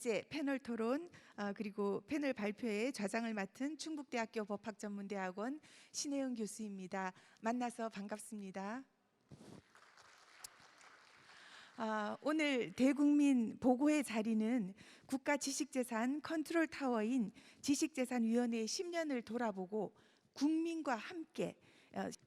번째 패널 토론 그리고 패널 발표에 좌장을 맡은 충북대학교 법학전문대학원 신혜영 교수입니다. 만나서 반갑습니다. 오늘 대국민 보고의 자리는 국가지식재산 컨트롤 타워인 지식재산위원회의 10년을 돌아보고 국민과 함께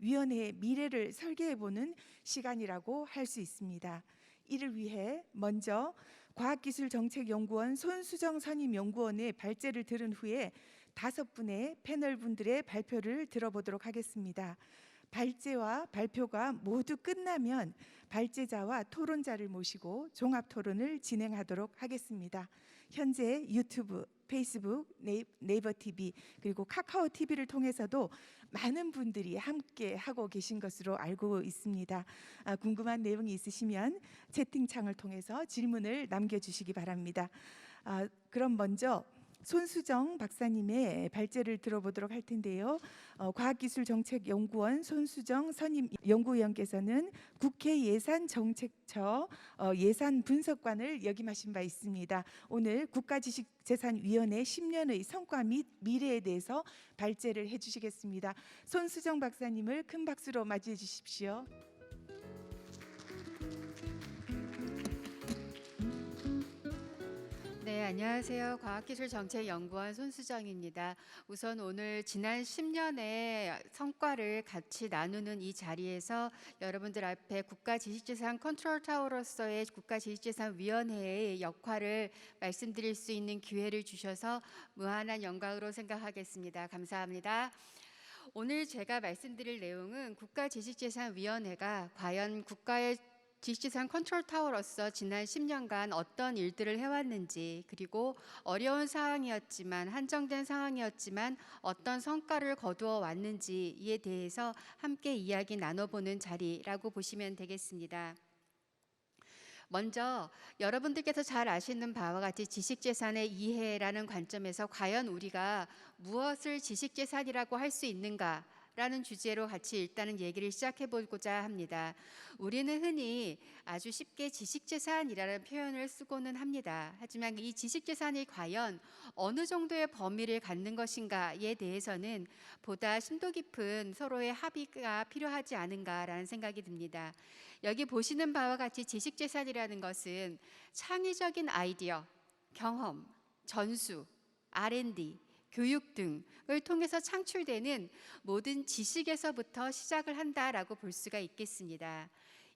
위원회의 미래를 설계해보는 시간이라고 할 수 있습니다. 이를 위해 먼저 과학기술정책연구원 손수정 선임연구원의 발제를 들은 후에 5분의 패널분들의 발표를 들어보도록 하겠습니다. 발제와 발표가 모두 끝나면 발제자와 토론자를 모시고 종합토론을 진행하도록 하겠습니다. 현재 유튜브, 페이스북, 네이버 TV 그리고 카카오 TV를 통해서도 많은 분들이 함께 하고 계신 것으로 알고 있습니다. 궁금한 내용이 있으시면 채팅창을 통해서 질문을 남겨주시기 바랍니다. 그럼 먼저 손수정 박사님의 발제를 들어보도록 할 텐데요. 과학기술정책연구원 손수정 선임 연구위원께서는 국회 예산정책처 예산분석관을 역임하신 바 있습니다. 오늘 국가지식재산위원회 10년의 성과 및 미래에 대해서 발제를 해주시겠습니다. 손수정 박사님을 큰 박수로 맞이해 주십시오. 네, 안녕하세요. 과학기술정책연구원 손수정입니다. 우선 오늘 지난 10년의 성과를 같이 나누는 이 자리에서 여러분들 앞에 국가지식재산 컨트롤 타워로서의 국가지식재산위원회의 역할을 말씀드릴 수 있는 기회를 주셔서 무한한 영광으로 생각하겠습니다. 감사합니다. 오늘 제가 말씀드릴 내용은 국가지식재산위원회가 과연 국가의 지식재산 컨트롤 타워로서 지난 10년간 어떤 일들을 해왔는지, 그리고 어려운 상황이었지만 한정된 상황이었지만 어떤 성과를 거두어 왔는지에 대해서 함께 이야기 나눠보는 자리라고 보시면 되겠습니다. 먼저 여러분들께서 잘 아시는 바와 같이 지식재산의 이해라는 관점에서 과연 우리가 무엇을 지식재산이라고 할 수 있는가 라는 주제로 같이 일단은 얘기를 시작해 보고자 합니다. 우리는 흔히 아주 쉽게 지식재산이라는 표현을 쓰고는 합니다. 하지만 이 지식재산이 과연 어느 정도의 범위를 갖는 것인가에 대해서는 보다 심도 깊은 서로의 합의가 필요하지 않은가라는 생각이 듭니다. 여기 보시는 바와 같이 지식재산이라는 것은 창의적인 아이디어, 경험, 전수, R&D, 교육 등을 통해서 창출되는 모든 지식에서부터 시작을 한다라고 볼 수가 있겠습니다.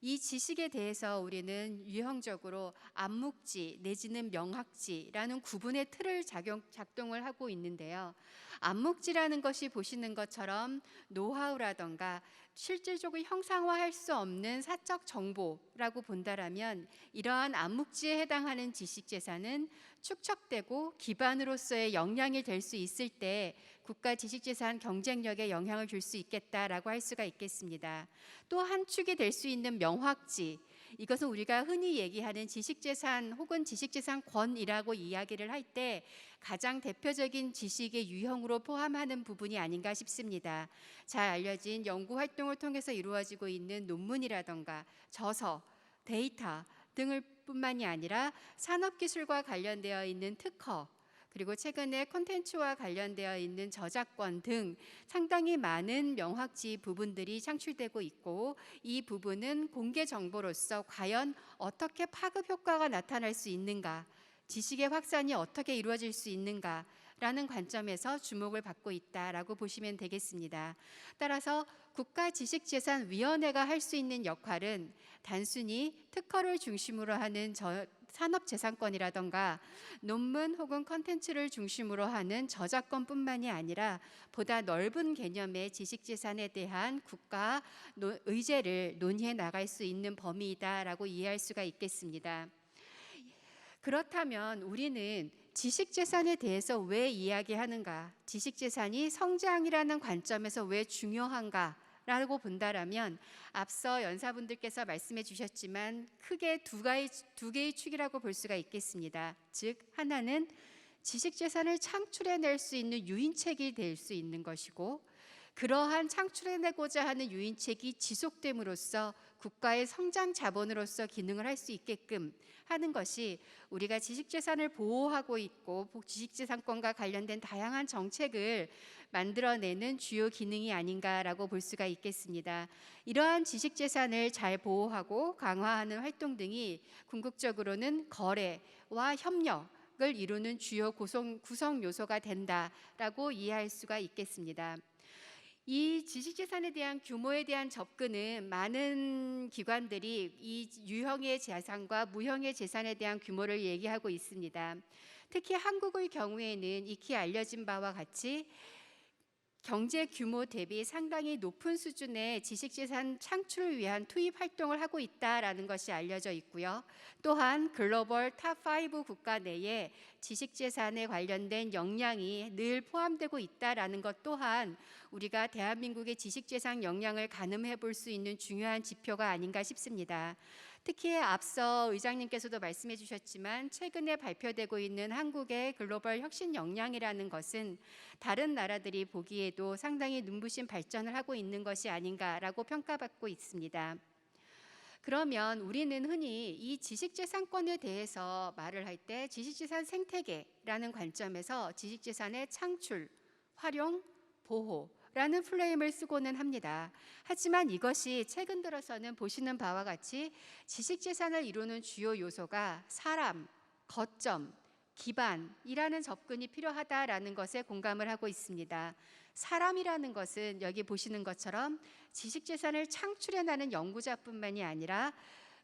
이 지식에 대해서 우리는 유형적으로 암묵지 내지는 명학지라는 구분의 틀을 작동을 하고 있는데요. 암묵지라는 것이 보시는 것처럼 노하우라던가 실질적으로 형상화할 수 없는 사적 정보라고 본다라면 이러한 암묵지에 해당하는 지식재산은 축적되고 기반으로서의 역량이 될 수 있을 때 국가 지식재산 경쟁력에 영향을 줄 수 있겠다라고 할 수가 있겠습니다. 또 한 축이 될 수 있는 명확지, 이것은 우리가 흔히 얘기하는 지식재산 혹은 지식재산권이라고 이야기를 할 때 가장 대표적인 지식의 유형으로 포함하는 부분이 아닌가 싶습니다. 잘 알려진 연구 활동을 통해서 이루어지고 있는 논문이라던가 저서, 데이터 등을 뿐만이 아니라 산업기술과 관련되어 있는 특허, 그리고 최근에 콘텐츠와 관련되어 있는 저작권 등 상당히 많은 명확지 부분들이 창출되고 있고, 이 부분은 공개 정보로서 과연 어떻게 파급 효과가 나타날 수 있는가, 지식의 확산이 어떻게 이루어질 수 있는가 라는 관점에서 주목을 받고 있다라고 보시면 되겠습니다. 따라서 국가지식재산위원회가 할 수 있는 역할은 단순히 특허를 중심으로 하는 산업재산권이라던가 논문 혹은 컨텐츠를 중심으로 하는 저작권뿐만이 아니라 보다 넓은 개념의 지식재산에 대한 국가 의제를 논의해 나갈 수 있는 범위이다라고 이해할 수가 있겠습니다. 그렇다면 우리는 지식재산에 대해서 왜 이야기하는가? 지식재산이 성장이라는 관점에서 왜 중요한가? 라고 본다라면 앞서 연사분들께서 말씀해 주셨지만 크게 두 개의 축이라고 볼 수가 있겠습니다. 즉 하나는 지식재산을 창출해낼 수 있는 유인책이 될 수 있는 것이고, 그러한 창출해내고자 하는 유인책이 지속됨으로써 국가의 성장 자본으로서 기능을 할 수 있게끔 하는 것이 우리가 지식재산을 보호하고 있고 지식재산권과 관련된 다양한 정책을 만들어내는 주요 기능이 아닌가라고 볼 수가 있겠습니다. 이러한 지식재산을 잘 보호하고 강화하는 활동 등이 궁극적으로는 거래와 협력을 이루는 주요 구성 요소가 된다라고 이해할 수가 있겠습니다. 이 지식재산에 대한 규모에 대한 접근은 많은 기관들이 이 유형의 재산과 무형의 재산에 대한 규모를 얘기하고 있습니다. 특히 한국의 경우에는 익히 알려진 바와 같이 경제 규모 대비 상당히 높은 수준의 지식재산 창출을 위한 투입 활동을 하고 있다라는 것이 알려져 있고요. 또한 글로벌 탑5 국가 내에 지식재산에 관련된 역량이 늘 포함되고 있다라는 것 또한 우리가 대한민국의 지식재산 역량을 가늠해 볼 수 있는 중요한 지표가 아닌가 싶습니다. 특히 앞서 의장님께서도 말씀해 주셨지만 최근에 발표되고 있는 한국의 글로벌 혁신 역량이라는 것은 다른 나라들이 보기에도 상당히 눈부신 발전을 하고 있는 것이 아닌가라고 평가받고 있습니다. 그러면 우리는 흔히 이 지식재산권에 대해서 말을 할 때 지식재산 생태계라는 관점에서 지식재산의 창출, 활용, 보호라는 프레임을 쓰고는 합니다. 하지만 이것이 최근 들어서는 보시는 바와 같이 지식재산을 이루는 주요 요소가 사람, 거점, 기반이라는 접근이 필요하다라는 것에 공감을 하고 있습니다. 사람이라는 것은 여기 보시는 것처럼 지식재산을 창출해내는 연구자뿐만이 아니라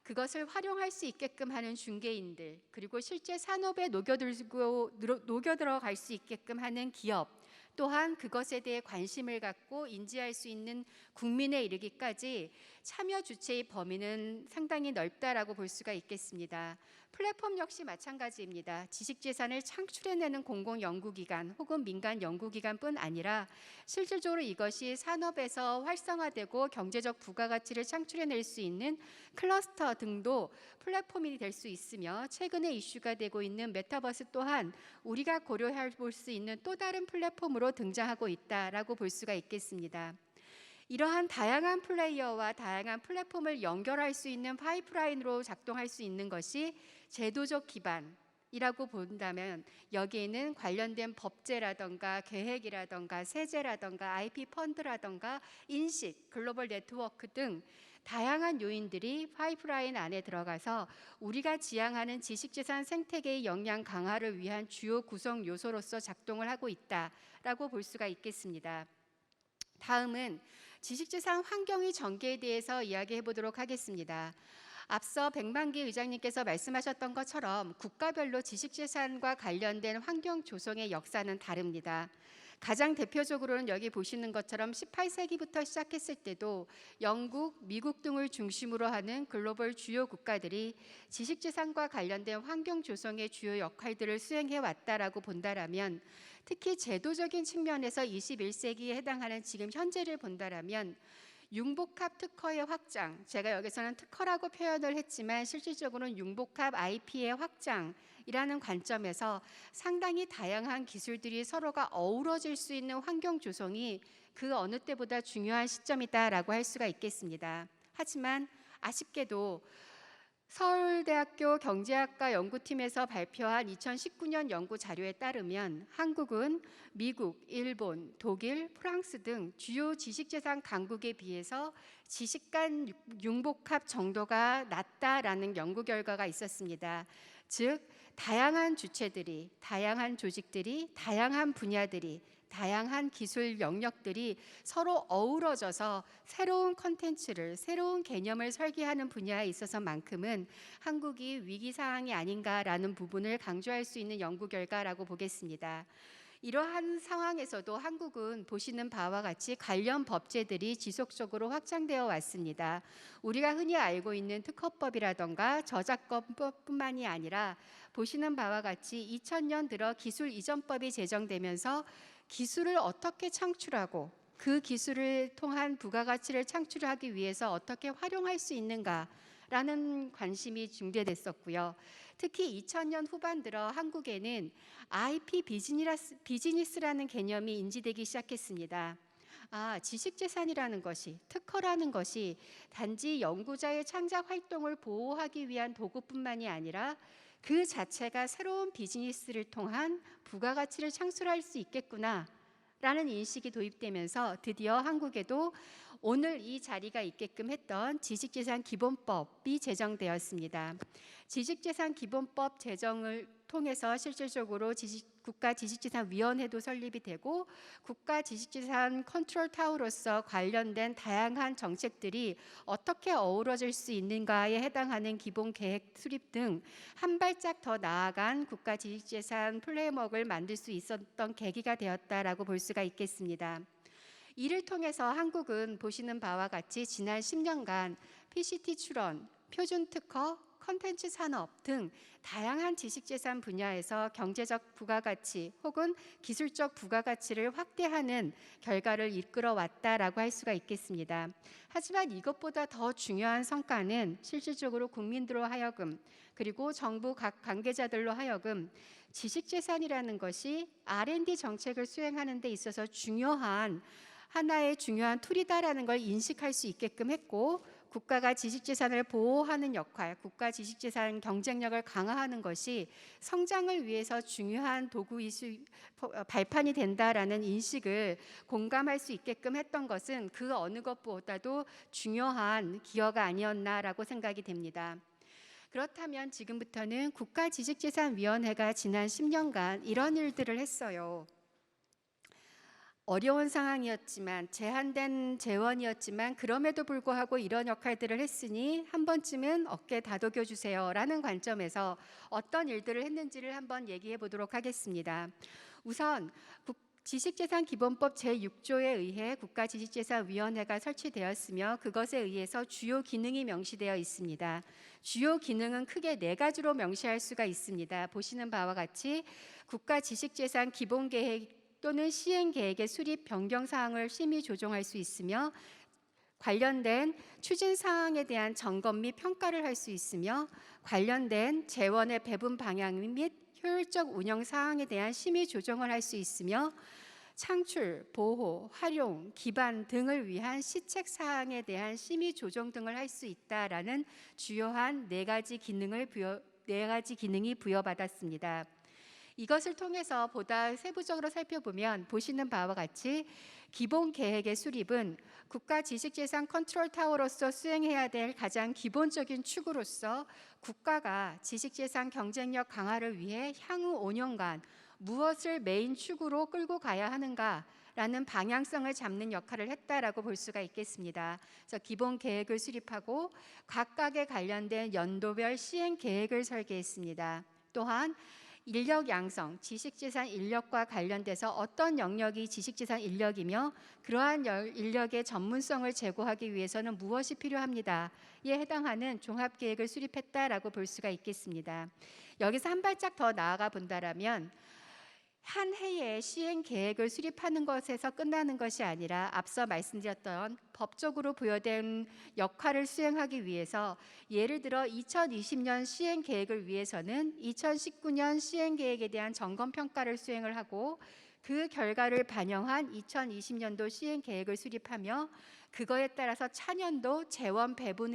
그것을 활용할 수 있게끔 하는 중개인들, 그리고 실제 산업에 녹여들어갈 수 있게끔 하는 기업, 또한 그것에 대해 관심을 갖고 인지할 수 있는 국민에 이르기까지 참여 주체의 범위는 상당히 넓다라고 볼 수가 있겠습니다. 플랫폼 역시 마찬가지입니다. 지식재산을 창출해내는 공공연구기관 혹은 민간 연구기관뿐 아니라 실질적으로 이것이 산업에서 활성화되고 경제적 부가가치를 창출해낼 수 있는 클러스터 등도 플랫폼이 될 수 있으며, 최근에 이슈가 되고 있는 메타버스 또한 우리가 고려해 볼 수 있는 또 다른 플랫폼으로 등장하고 있다라고 볼 수가 있겠습니다. 이러한 다양한 플레이어와 다양한 플랫폼을 연결할 수 있는 파이프라인으로 작동할 수 있는 것이 제도적 기반이라고 본다면, 여기에는 관련된 법제라던가 계획이라던가 세제라던가 IP 펀드라던가 인식, 글로벌 네트워크 등 다양한 요인들이 파이프라인 안에 들어가서 우리가 지향하는 지식재산 생태계의 역량 강화를 위한 주요 구성 요소로서 작동을 하고 있다라고 볼 수가 있겠습니다. 다음은 지식재산 환경의 전개에 대해서 이야기해 보도록 하겠습니다. 앞서 백만기 의장님께서 말씀하셨던 것처럼 국가별로 지식재산과 관련된 환경 조성의 역사는 다릅니다. 가장 대표적으로는 여기 보시는 것처럼 18세기부터 시작했을 때도 영국, 미국 등을 중심으로 하는 글로벌 주요 국가들이 지식재산과 관련된 환경 조성의 주요 역할들을 수행해 왔다라고 본다라면, 특히 제도적인 측면에서 21세기에 해당하는 지금 현재를 본다라면 융복합 특허의 확장, 제가 여기서는 특허라고 표현을 했지만 실질적으로는 융복합 IP의 확장이라는 관점에서 상당히 다양한 기술들이 서로가 어우러질 수 있는 환경 조성이 그 어느 때보다 중요한 시점이다라고 할 수가 있겠습니다. 하지만 아쉽게도 서울대학교 경제학과 연구팀에서 발표한 2019년 연구 자료에 따르면 한국은 미국, 일본, 독일, 프랑스 등 주요 지식재산 강국에 비해서 지식 간 융복합 정도가 낮다라는 연구 결과가 있었습니다. 즉, 다양한 주체들이, 다양한 조직들이, 다양한 분야들이, 다양한 기술 영역들이 서로 어우러져서 새로운 콘텐츠를, 새로운 개념을 설계하는 분야에 있어서만큼은 한국이 위기사항이 아닌가라는 부분을 강조할 수 있는 연구 결과라고 보겠습니다. 이러한 상황에서도 한국은 보시는 바와 같이 관련 법제들이 지속적으로 확장되어 왔습니다. 우리가 흔히 알고 있는 특허법이라던가 저작권법뿐만이 아니라 보시는 바와 같이 2000년 들어 기술 이전법이 제정되면서 기술을 어떻게 창출하고 그 기술을 통한 부가가치를 창출하기 위해서 어떻게 활용할 수 있는가라는 관심이 중대됐었고요. 특히 2000년 후반 들어 한국에는 IP 비즈니스라는 개념이 인지되기 시작했습니다. 지식재산이라는 것이, 특허라는 것이 단지 연구자의 창작 활동을 보호하기 위한 도구뿐만이 아니라 그 자체가 새로운 비즈니스를 통한 부가가치를 창출할 수 있겠구나 라는 인식이 도입되면서 드디어 한국에도 오늘 이 자리가 있게끔 했던 지식재산기본법이 제정되었습니다. 지식재산기본법 제정을 통해서 실질적으로 국가지식재산위원회도 설립이 되고 국가지식재산 컨트롤타워로서 관련된 다양한 정책들이 어떻게 어우러질 수 있는가에 해당하는 기본계획 수립 등 한 발짝 더 나아간 국가지식재산 플레이워크를 만들 수 있었던 계기가 되었다라고 볼 수가 있겠습니다. 이를 통해서 한국은 보시는 바와 같이 지난 10년간 PCT 출원, 표준특허, 컨텐츠 산업 등 다양한 지식재산 분야에서 경제적 부가가치 혹은 기술적 부가가치를 확대하는 결과를 이끌어왔다라고 할 수가 있겠습니다. 하지만 이것보다 더 중요한 성과는 실질적으로 국민들로 하여금 그리고 정부 각 관계자들로 하여금 지식재산이라는 것이 R&D 정책을 수행하는 데 있어서 하나의 중요한 툴이다라는 걸 인식할 수 있게끔 했고 국가가 지식재산을 보호하는 역할, 국가 지식재산 경쟁력을 강화하는 것이 성장을 위해서 중요한 발판이 된다라는 인식을 공감할 수 있게끔 했던 것은 그 어느 것보다도 중요한 기여가 아니었나라고 생각이 됩니다. 그렇다면 지금부터는 국가지식재산위원회가 지난 10년간 이런 일들을 했어요. 어려운 상황이었지만 제한된 재원이었지만 그럼에도 불구하고 이런 역할들을 했으니 한 번쯤은 어깨 다독여 주세요라는 관점에서 어떤 일들을 했는지를 한번 얘기해 보도록 하겠습니다. 우선 지식재산기본법 제6조에 의해 국가지식재산위원회가 설치되었으며 그것에 의해서 주요 기능이 명시되어 있습니다. 주요 기능은 크게 4가지로 명시할 수가 있습니다. 보시는 바와 같이 국가지식재산 기본계획 또는 시행계획의 수립 변경 사항을 심의 조정할 수 있으며 관련된 추진 사항에 대한 점검 및 평가를 할 수 있으며 관련된 재원의 배분 방향 및 효율적 운영 사항에 대한 심의 조정을 할 수 있으며 창출, 보호, 활용, 기반 등을 위한 시책 사항에 대한 심의 조정 등을 할 수 있다라는 주요한 4가지 기능이 부여받았습니다. 이것을 통해서 보다 세부적으로 살펴보면 보시는 바와 같이 기본 계획의 수립은 국가지식재산 컨트롤타워로서 수행해야 될 가장 기본적인 축으로서 국가가 지식재산 경쟁력 강화를 위해 향후 5년간 무엇을 메인 축으로 끌고 가야 하는가라는 방향성을 잡는 역할을 했다라고 볼 수가 있겠습니다. 그래서 기본 계획을 수립하고 각각에 관련된 연도별 시행 계획을 설계했습니다. 또한 인력 양성, 지식재산 인력과 관련돼서 어떤 영역이 지식재산 인력이며 그러한 인력의 전문성을 제고하기 위해서는 무엇이 필요합니다에 해당하는 종합계획을 수립했다라고 볼 수가 있겠습니다. 여기서 한 발짝 더 나아가 본다라면 한 해에 시행 계획을 수립하는 것에서 끝나는 것이 아니라 앞서 말씀드렸던 법적으로 부여된 역할을 수행하기 위해서 예를 들어 2020년 시행 계획을 위해서는 2019년 시행 계획에 대한 점검 평가를 수행을 하고 그 결과를 반영한 2020년도 시행 계획을 수립하며 그거에 따라서 차년도 재원 배분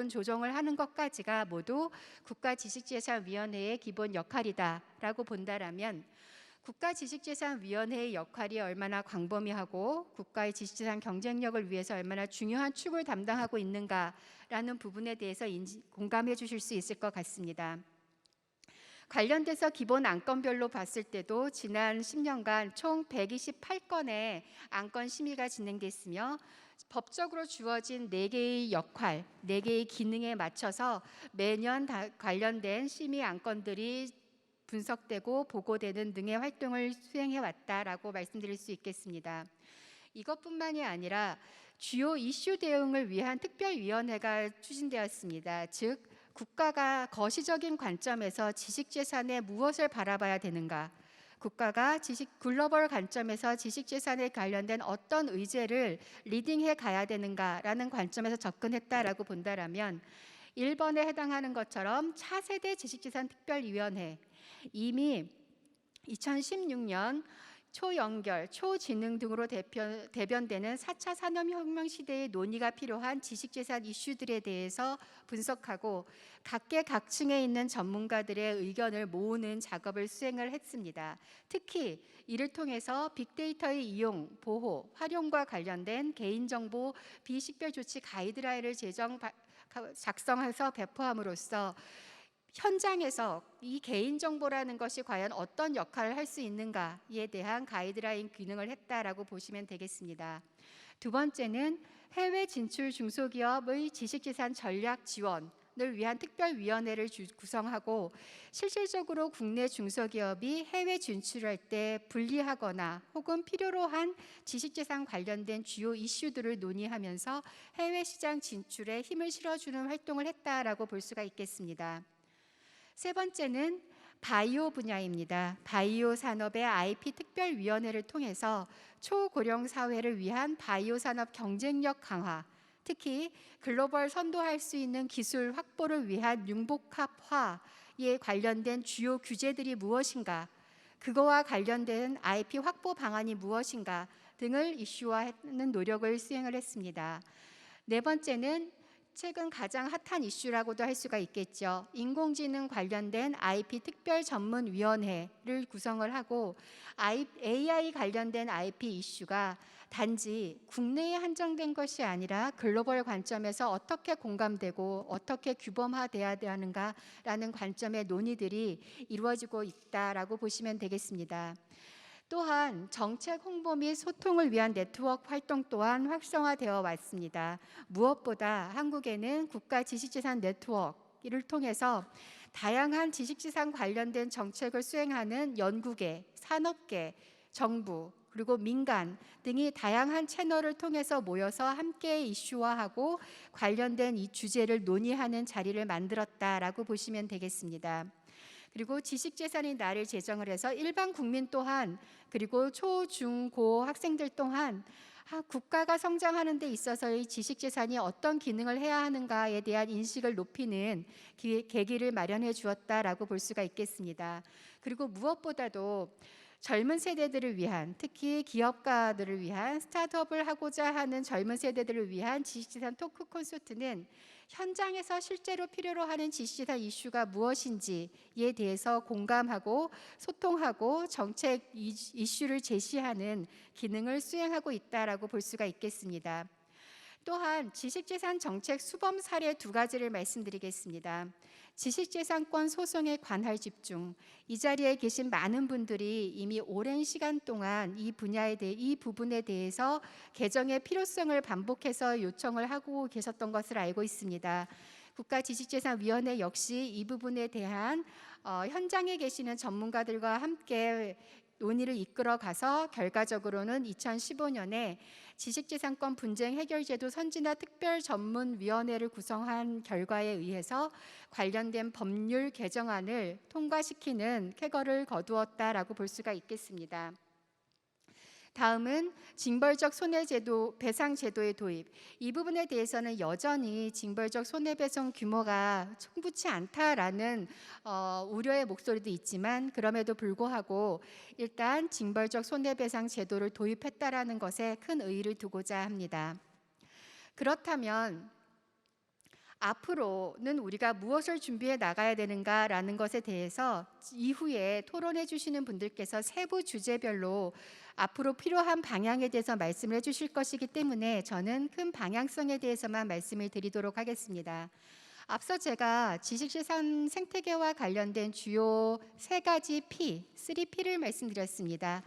조정을 하는 것까지가 모두 국가지식재산위원회의 기본 역할이다라고 본다라면 국가지식재산위원회의 역할이 얼마나 광범위하고 국가의 지식재산 경쟁력을 위해서 얼마나 중요한 축을 담당하고 있는가라는 부분에 대해서 공감해 주실 수 있을 것 같습니다. 관련돼서 기본 안건별로 봤을 때도 지난 10년간 총 128건의 안건 심의가 진행됐으며 법적으로 주어진 4개의 역할, 4개의 기능에 맞춰서 매년 관련된 심의 안건들이 분석되고 보고되는 등의 활동을 수행해 왔다라고 말씀드릴 수 있겠습니다. 이것뿐만이 아니라 주요 이슈 대응을 위한 특별위원회가 추진되었습니다. 즉 국가가 거시적인 관점에서 지식재산에 무엇을 바라봐야 되는가, 국가가 글로벌 관점에서 지식재산에 관련된 어떤 의제를 리딩해 가야 되는가라는 관점에서 접근했다라고 본다라면 1번에 해당하는 것처럼 차세대 지식재산 특별위원회 이미 2016년 초연결, 초지능 등으로 대변되는 4차 산업혁명 시대의 논의가 필요한 지식재산 이슈들에 대해서 분석하고 각계각층에 있는 전문가들의 의견을 모으는 작업을 수행을 했습니다. 특히 이를 통해서 빅데이터의 이용, 보호, 활용과 관련된 개인정보 비식별 조치 가이드라인을 작성해서 배포함으로써 현장에서 이 개인정보라는 것이 과연 어떤 역할을 할 수 있는가에 대한 가이드라인 기능을 했다라고 보시면 되겠습니다. 두 번째는 해외 진출 중소기업의 지식재산 전략 지원을 위한 특별위원회를 구성하고 실질적으로 국내 중소기업이 해외 진출할 때 불리하거나 혹은 필요로 한 지식재산 관련된 주요 이슈들을 논의하면서 해외 시장 진출에 힘을 실어주는 활동을 했다라고 볼 수가 있겠습니다. 세 번째는 바이오 분야입니다. 바이오 산업의 IP 특별위원회를 통해서 초고령 사회를 위한 바이오 산업 경쟁력 강화, 특히 글로벌 선도할 수 있는 기술 확보를 위한 융복합화에 관련된 주요 규제들이 무엇인가, 그거와 관련된 IP 확보 방안이 무엇인가 등을 이슈화하는 노력을 수행을 했습니다. 네 번째는 최근 가장 핫한 이슈라고도 할 수가 있겠죠. 인공지능 관련된 IP 특별전문위원회를 구성을 하고 AI 관련된 IP 이슈가 단지 국내에 한정된 것이 아니라 글로벌 관점에서 어떻게 공감되고 어떻게 규범화돼야 하는가라는 관점의 논의들이 이루어지고 있다라고 보시면 되겠습니다. 또한 정책 홍보 및 소통을 위한 네트워크 활동 또한 활성화되어 왔습니다. 무엇보다 한국에는 국가 지식재산 네트워크를 통해서 다양한 지식재산 관련된 정책을 수행하는 연구계, 산업계, 정부, 그리고 민간 등이 다양한 채널을 통해서 모여서 함께 이슈화하고 관련된 이 주제를 논의하는 자리를 만들었다라고 보시면 되겠습니다. 그리고 지식재산의 날을 제정을 해서 일반 국민 또한 그리고 초, 중, 고 학생들 또한 국가가 성장하는 데 있어서의 지식재산이 어떤 기능을 해야 하는가에 대한 인식을 높이는 계기를 마련해 주었다라고 볼 수가 있겠습니다. 그리고 무엇보다도 젊은 세대들을 위한, 특히 기업가들을 위한, 스타트업을 하고자 하는 젊은 세대들을 위한 지식재산 토크 콘서트는 현장에서 실제로 필요로 하는 지식재산 이슈가 무엇인지에 대해서 공감하고 소통하고 정책 이슈를 제시하는 기능을 수행하고 있다라고 볼 수가 있겠습니다. 또한 지식재산 정책 수범 사례 두 가지를 말씀드리겠습니다. 지식재산권 소송에 관할 집중. 이 자리에 계신 많은 분들이 이미 오랜 시간 동안 이 부분에 대해서 개정의 필요성을 반복해서 요청을 하고 계셨던 것을 알고 있습니다. 국가지식재산위원회 역시 이 부분에 대한 현장에 계시는 전문가들과 함께 논의를 이끌어 가서 결과적으로는 2015년에 지식재산권 분쟁 해결제도 선진화 특별전문위원회를 구성한 결과에 의해서 관련된 법률 개정안을 통과시키는 쾌거를 거두었다라고 볼 수가 있겠습니다. 다음은 징벌적 손해제도 배상 제도의 도입. 이 부분에 대해서는 여전히 징벌적 손해배상 규모가 충분치 않다라는 우려의 목소리도 있지만 그럼에도 불구하고 일단 징벌적 손해배상 제도를 도입했다라는 것에 큰 의의를 두고자 합니다. 그렇다면 앞으로는 우리가 무엇을 준비해 나가야 되는가라는 것에 대해서 이후에 토론해 주시는 분들께서 세부 주제별로 앞으로 필요한 방향에 대해서 말씀을 해주실 것이기 때문에 저는 큰 방향성에 대해서만 말씀을 드리도록 하겠습니다. 앞서 제가 지식재산 생태계와 관련된 주요 세 가지 P, 3P를 말씀드렸습니다.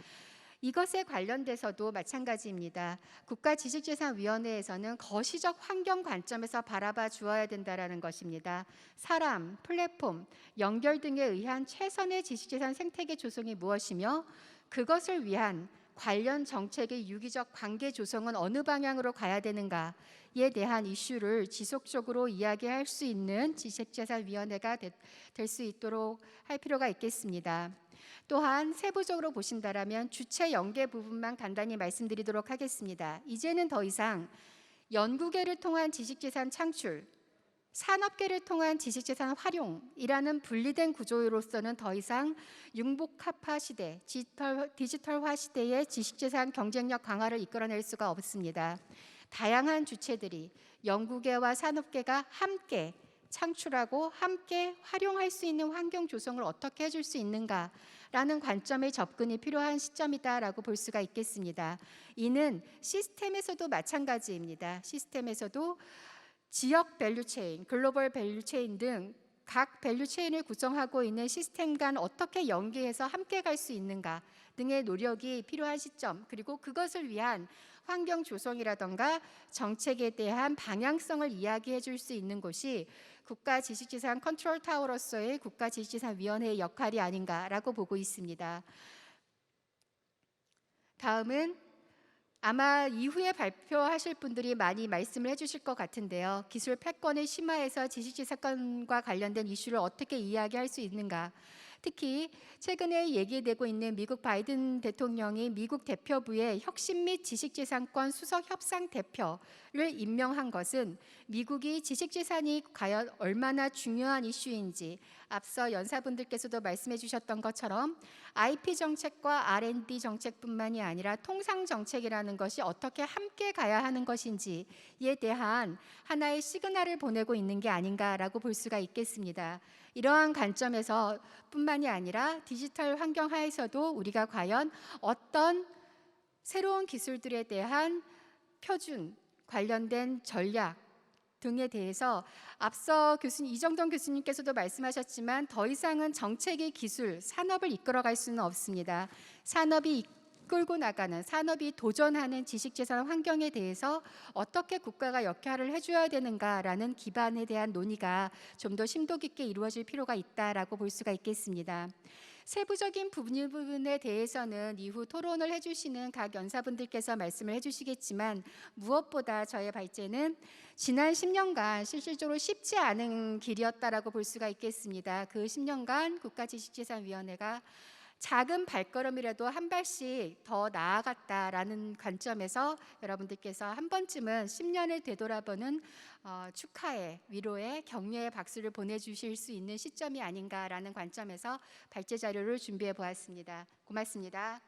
이것에 관련돼서도 마찬가지입니다. 국가지식재산위원회에서는 거시적 환경 관점에서 바라봐 주어야 된다는 것입니다. 사람, 플랫폼, 연결 등에 의한 최선의 지식재산 생태계 조성이 무엇이며 그것을 위한 관련 정책의 유기적 관계 조성은 어느 방향으로 가야 되는가에 대한 이슈를 지속적으로 이야기할 수 있는 지식재산위원회가 될 수 있도록 할 필요가 있겠습니다. 또한 세부적으로 보신다라면 주체 연계 부분만 간단히 말씀드리도록 하겠습니다. 이제는 더 이상 연구계를 통한 지식재산 창출, 산업계를 통한 지식재산 활용이라는 분리된 구조로서는 더 이상 융복합화 시대, 디지털화 시대의 지식재산 경쟁력 강화를 이끌어낼 수가 없습니다. 다양한 주체들이 연구계와 산업계가 함께 창출하고 함께 활용할 수 있는 환경 조성을 어떻게 해줄 수 있는가라는 관점의 접근이 필요한 시점이다라고 볼 수가 있겠습니다. 이는 시스템에서도 마찬가지입니다. 시스템에서도 지역 밸류체인, 글로벌 밸류체인 등 각 밸류체인을 구성하고 있는 시스템 간 어떻게 연계해서 함께 갈 수 있는가 등의 노력이 필요한 시점, 그리고 그것을 위한 환경 조성이라던가 정책에 대한 방향성을 이야기해 줄 수 있는 곳이 국가지식재산 컨트롤 타워로서의 국가지식재산위원회의 역할이 아닌가라고 보고 있습니다. 다음은 아마 이후에 발표하실 분들이 많이 말씀을 해주실 것 같은데요. 기술 패권을 심화해서 지식재산권과 관련된 이슈를 어떻게 이야기할 수 있는가. 특히 최근에 얘기되고 있는 미국 바이든 대통령이 미국 대표부의 혁신 및 지식재산권 수석 협상 대표를 임명한 것은 미국이 지식재산이 과연 얼마나 중요한 이슈인지 앞서 연사분들께서도 말씀해 주셨던 것처럼 IP 정책과 R&D 정책뿐만이 아니라 통상 정책이라는 것이 어떻게 함께 가야 하는 것인지에 대한 하나의 시그널을 보내고 있는 게 아닌가라고 볼 수가 있겠습니다. 이러한 관점에서 뿐만이 아니라 디지털 환경 하에서도 우리가 과연 어떤 새로운 기술들에 대한 표준 관련된 전략 등에 대해서 앞서 이정돈 교수님께서도 말씀하셨지만 더 이상은 정책의 기술, 산업을 이끌어갈 수는 없습니다. 산업이 이끌고 나가는, 산업이 도전하는 지식재산 환경에 대해서 어떻게 국가가 역할을 해줘야 되는가라는 기반에 대한 논의가 좀 더 심도 깊게 이루어질 필요가 있다라고 볼 수가 있겠습니다. 세부적인 부분에 대해서는 이후 토론을 해주시는 각 연사분들께서 말씀을 해주시겠지만 무엇보다 저의 발제는 지난 10년간 실질적으로 쉽지 않은 길이었다라고 볼 수가 있겠습니다. 그 10년간 국가지식재산위원회가 작은 발걸음이라도 한 발씩 더 나아갔다라는 관점에서 여러분들께서 한 번쯤은 10년을 되돌아보는 축하의, 위로의, 격려의 박수를 보내주실 수 있는 시점이 아닌가라는 관점에서 발제 자료를 준비해 보았습니다. 고맙습니다.